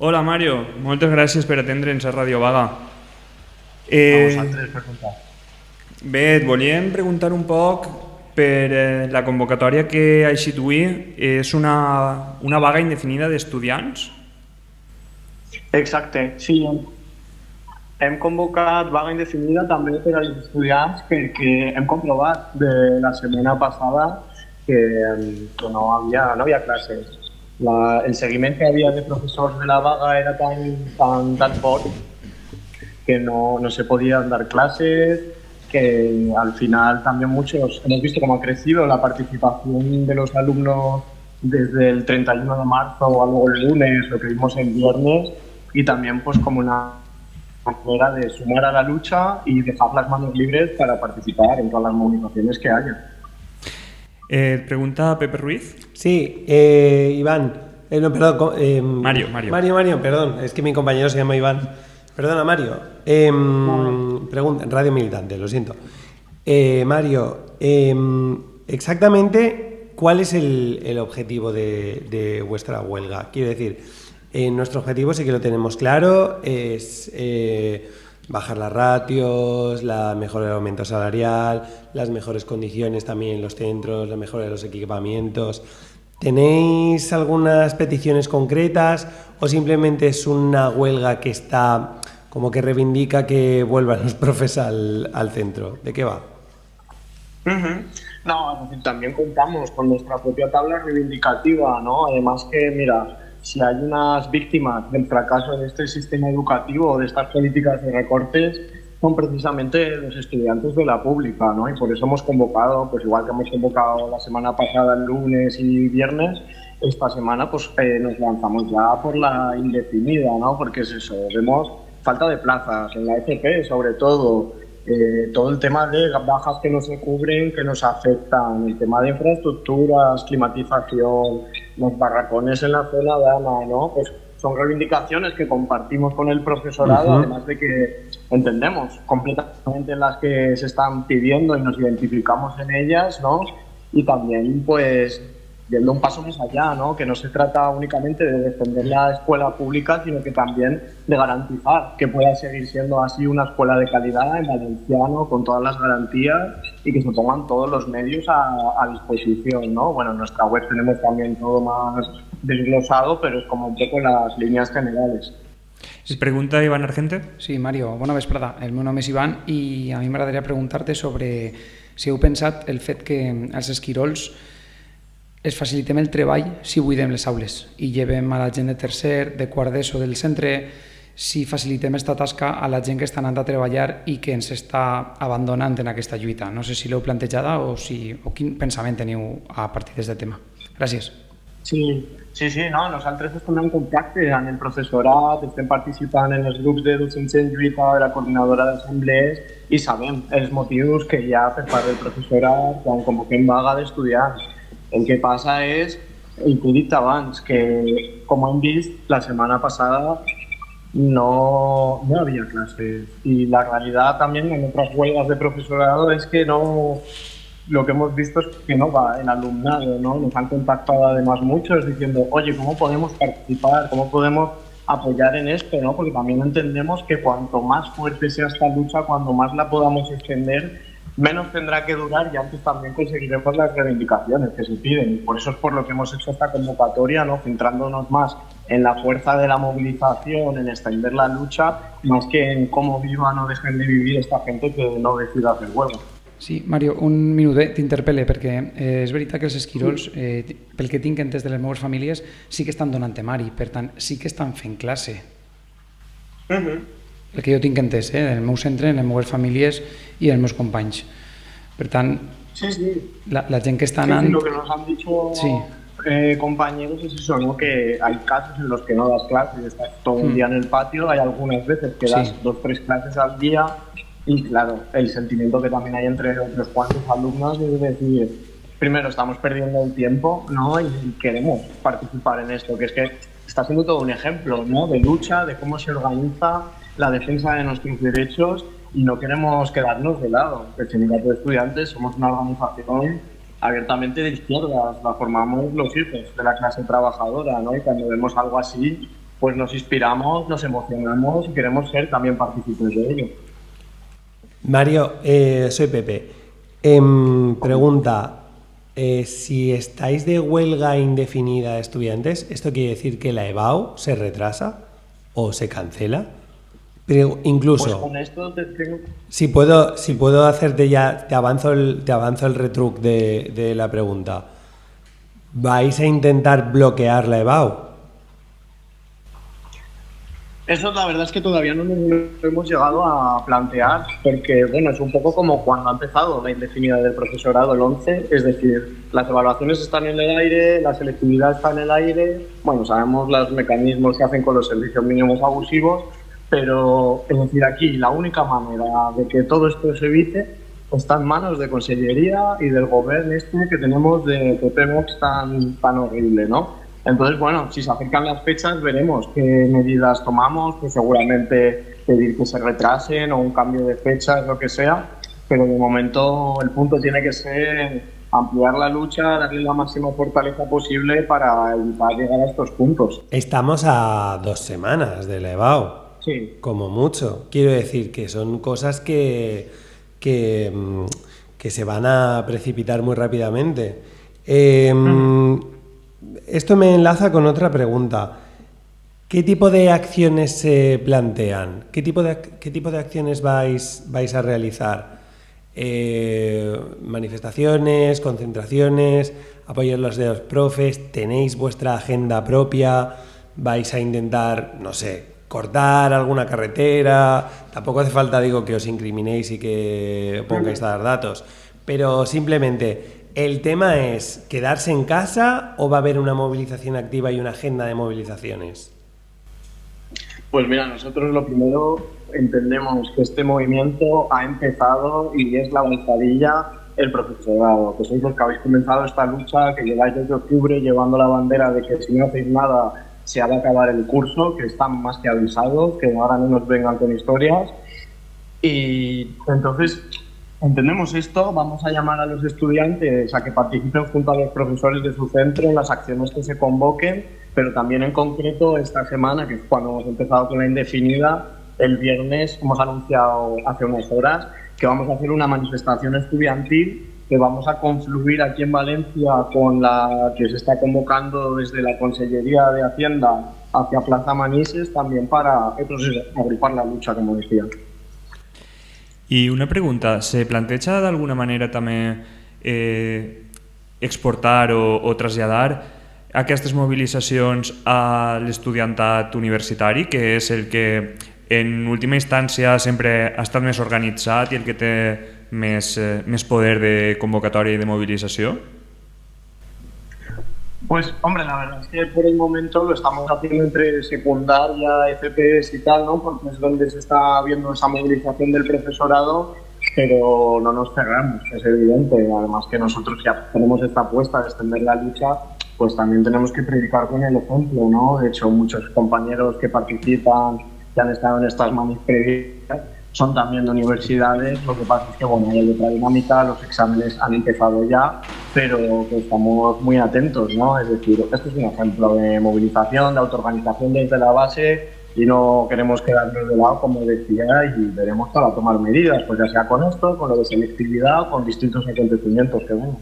Hola Mario, moltes gràcies per atendre'ns a Ràdio Vaga. A vosaltres per comptar. Bé, et volíem preguntar un poc per la convocatòria que ha eixit avui. És una vaga indefinida d'estudiants? Exacte, sí. Hem convocat vaga indefinida també per als estudiants perquè hem comprovat de la setmana passada que no havia classes. El seguiment que havia de professors de la vaga era tan fort que no se podían dar clases, que al final también muchos hemos visto cómo ha crecido la participación de los alumnos desde el 31 de marzo o algo el lunes, lo que vimos el viernes, y también pues como una manera de sumar a la lucha y dejar las manos libres para participar en todas las movilizaciones que haya. Pregunta Pepe Ruiz. Sí, Iván. No, perdón. Mario. Mario, perdón. Es que mi compañero se llama Iván. Perdona, Mario. Pregunta, Radio Militante, lo siento. Mario, exactamente, ¿cuál es el objetivo de vuestra huelga? Quiero decir, nuestro objetivo sí que lo tenemos claro, es bajar las ratios, la mejora del aumento salarial, las mejores condiciones también en los centros, la mejora de los equipamientos. ¿Tenéis algunas peticiones concretas o simplemente es una huelga que está como que reivindica que vuelvan los profes al centro? ¿De qué va? No, también contamos con nuestra propia tabla reivindicativa, ¿no? Además que, mira, si hay unas víctimas del fracaso de este sistema educativo, de estas políticas de recortes, son precisamente los estudiantes de la pública, ¿no? Y por eso hemos convocado, pues igual que hemos convocado la semana pasada, el lunes y viernes, esta semana pues nos lanzamos ya por la indefinida, ¿no? Porque es eso, vemos falta de plazas en la FP, sobre todo, todo el tema de bajas que no se cubren, que nos afectan, el tema de infraestructuras, climatización, los barracones en la zona de Ana, ¿no? Pues son reivindicaciones que compartimos con el profesorado, además de que entendemos completamente las que se están pidiendo y nos identificamos en ellas, ¿no? Y también, pues, yendo un paso más allá, ¿no? Que no se trata únicamente de defender la escuela pública, sino que también de garantizar que pueda seguir siendo así una escuela de calidad en valenciano, con todas las garantías y que se pongan todos los medios a disposición, ¿no? Bueno, en nuestra web tenemos también todo más desglosado, pero es como un poco las líneas generales. Es pregunta Iván Argente. Sí, Mario, bona vesprada. El meu nom és Iván i a mi m'agradaria preguntar-te sobre si heu pensat el fet que als esquirols es facilitem el treball si buidem les aules i llevem a la gent de tercer, de quart d'ESO del centre, si facilitem aquesta tasca a la gent que està anant a treballar i que ens està abandonant en aquesta lluita. No sé si l'heu plantejada o quin pensament teniu a partir d'aquest tema. Gràcies. Sí, no, nosaltres estem en contacte amb el professorat, estem participant en els grups de docents en lluita de la coordinadora d'assemblees i sabem els motius que hi ha per part del professorat quan convoquem vaga d'estudiants. El que passa és, el que he dit abans, que com hem vist la setmana passada no había clases y la realidad también en otras huelgas de profesorado es que lo que hemos visto es que no va el alumnado, ¿no? Nos han contactado además muchos diciendo, oye, ¿cómo podemos participar? ¿Cómo podemos apoyar en esto? ¿No? Porque también entendemos que cuanto más fuerte sea esta lucha, cuanto más la podamos extender, menos tendrá que durar y antes también conseguiremos las reivindicaciones que se piden. Y por eso es por lo que hemos hecho esta convocatoria, ¿no? Centrándonos más en la fuerza de la movilización, en extender la lucha, más que en cómo vivan o dejen de vivir esta gente que no decida hacer huelga. Sí, Mario, un minutet t'interpel·le perquè és veritat que els esquirols, pel que tinc entès de les meves famílies, sí que estan donant temari, per tant, sí que estan fent classe. El que jo tinc entès, en el meu centre, en les meves famílies i els meus companys. Per tant, la gent que està anant... Sí, lo que nos han dicho compañeros es eso, ¿no? Que hay casos en los que no das clases, estás todo el día en el patio, hay algunas veces que das 2 o 3 clases al día. Y claro, el sentimiento que también hay entre los cuantos alumnos es decir, primero estamos perdiendo el tiempo, ¿no? Y queremos participar en esto, que es que está siendo todo un ejemplo, ¿no? De lucha, de cómo se organiza la defensa de nuestros derechos y no queremos quedarnos de lado. El Sindicato de Estudiantes somos una organización abiertamente de izquierdas, la formamos los hijos de la clase trabajadora, ¿no? Y cuando vemos algo así, pues nos inspiramos, nos emocionamos y queremos ser también partícipes de ello. Mario, soy Pepe. Pregunta, si estáis de huelga indefinida de estudiantes, ¿esto quiere decir que la EBAU se retrasa o se cancela? Pero incluso, Pues con esto si puedo hacerte ya, te avanzo el retruc de la pregunta. ¿Vais a intentar bloquear la EBAU? Eso la verdad es que todavía no nos lo hemos llegado a plantear, porque bueno, es un poco como cuando ha empezado la indefinida del profesorado, el 11, es decir, las evaluaciones están en el aire, la selectividad está en el aire, bueno, sabemos los mecanismos que hacen con los servicios mínimos abusivos, pero es decir, aquí la única manera de que todo esto se evite está en manos de Consellería y del gobierno que tenemos de PP Vox tan horrible, ¿no? Entonces, bueno, si se acercan las fechas veremos qué medidas tomamos, pues seguramente pedir que se retrasen o un cambio de fechas, lo que sea, pero de momento el punto tiene que ser ampliar la lucha, darle la máxima fortaleza posible para evitar llegar a estos puntos. Estamos a 2 semanas de la EBAU, Sí. como mucho. Quiero decir que son cosas que se van a precipitar muy rápidamente. Esto me enlaza con otra pregunta. ¿Qué tipo de acciones se plantean? ¿Qué tipo de acciones vais a realizar? ¿Manifestaciones, concentraciones, apoyar los de los profes? ¿Tenéis vuestra agenda propia? ¿Vais a intentar, no sé, cortar alguna carretera? Tampoco hace falta, digo, que os incriminéis y que pongáis a dar datos, pero simplemente... ¿El tema es quedarse en casa o va a haber una movilización activa y una agenda de movilizaciones? Pues mira, nosotros lo primero entendemos que este movimiento ha empezado y es la avanzadilla el profesorado, que sois los que habéis comenzado esta lucha, que lleváis desde octubre llevando la bandera de que si no hacéis nada se ha de acabar el curso, que están más que avisados, que ahora no nos vengan con historias. Y entonces... entendemos esto, vamos a llamar a los estudiantes a que participen junto a los profesores de su centro en las acciones que se convoquen, pero también en concreto esta semana, que es cuando hemos empezado con la indefinida, el viernes hemos anunciado hace unas horas que vamos a hacer una manifestación estudiantil que vamos a confluir aquí en Valencia con la que se está convocando desde la Consellería de Hacienda hacia Plaza Manises, también para agrupar la lucha, como decía. I una pregunta, se planteja d'alguna manera també exportar o traslladar aquestes mobilitzacions a l'estudiantat universitari, que és el que en última instància sempre ha estat més organitzat i el que té més poder de convocatòria i de mobilització? Pues, hombre, la verdad es que por el momento lo estamos haciendo entre secundaria, FPs y tal, ¿no? Porque es donde se está viendo esa movilización del profesorado, pero no nos cerramos, es evidente. Además que nosotros ya tenemos esta apuesta de extender la lucha, pues también tenemos que predicar con el ejemplo, ¿no? De hecho, muchos compañeros que participan, que han estado en estas manis previas, son también de universidades. Lo que pasa es que, bueno, hay otra dinámica, los exámenes han empezado ya, pero que estamos muy atentos, ¿no? Es decir, esto es un ejemplo de movilización, de autoorganización desde la base y no queremos quedarnos de lado, como decía, y veremos para tomar medidas, pues ya sea con esto, con lo de selectividad o con distintos acontecimientos que vemos.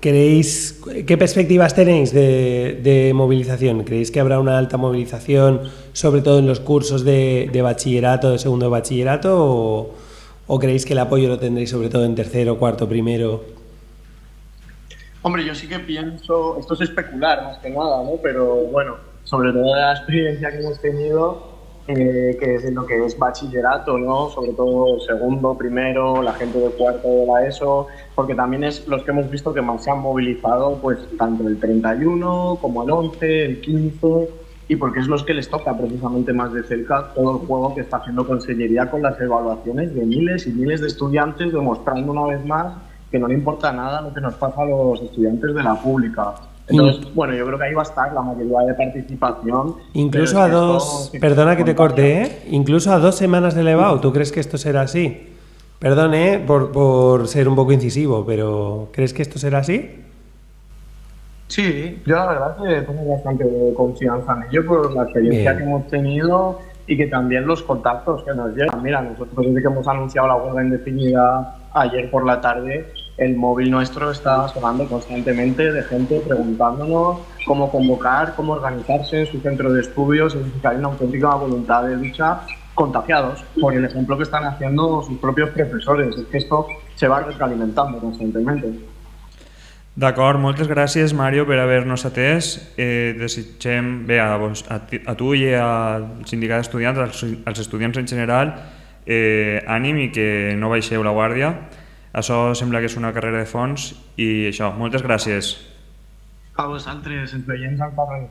¿Qué perspectivas tenéis de movilización? ¿Creéis que habrá una alta movilización, sobre todo en los cursos de bachillerato, de segundo de bachillerato, o creéis que el apoyo lo tendréis sobre todo en tercero, cuarto, primero? Hombre, yo sí que pienso, esto es especular más que nada, ¿no? Pero bueno, sobre todo la experiencia que hemos tenido, que es en lo que es bachillerato, ¿no? Sobre todo segundo, primero, la gente de cuarto de la ESO, porque también es los que hemos visto que más se han movilizado, pues tanto el 31 como el 11, el 15, y porque es los que les toca precisamente más de cerca todo el juego que está haciendo Consellería con las evaluaciones de miles y miles de estudiantes, demostrando una vez más que no le importa nada lo que nos pasa a los estudiantes de la pública. Entonces, bueno, yo creo que ahí va a estar la mayoría de participación. Incluso a dos, perdona que te corte, incluso a 2 semanas de EBAU, ¿tú crees que esto será así? Perdón, por ser un poco incisivo, pero ¿crees que esto será así? Sí, yo la verdad que tengo bastante confianza en ello por la experiencia Bien. que hemos tenido y que también los contactos que nos llegan. Mira, nosotros desde que hemos anunciado la huelga indefinida ayer por la tarde, el móvil nuestro está sonando constantemente de gente preguntándonos cómo convocar, cómo organizarse en su centro de estudios, y que hay una auténtica voluntad de lucha, contagiados por el ejemplo que están haciendo sus propios profesores. Es que esto se va retroalimentando constantemente. D'acord, moltes gràcies, Mario, per haver-nos atès. Desitgem bé a tu i al sindicat d'estudiants, als estudiants en general, ànim i que no baixeu la guàrdia. Això sembla que és una carrera de fons i això, moltes gràcies. A vosaltres, ens veiem al carrer.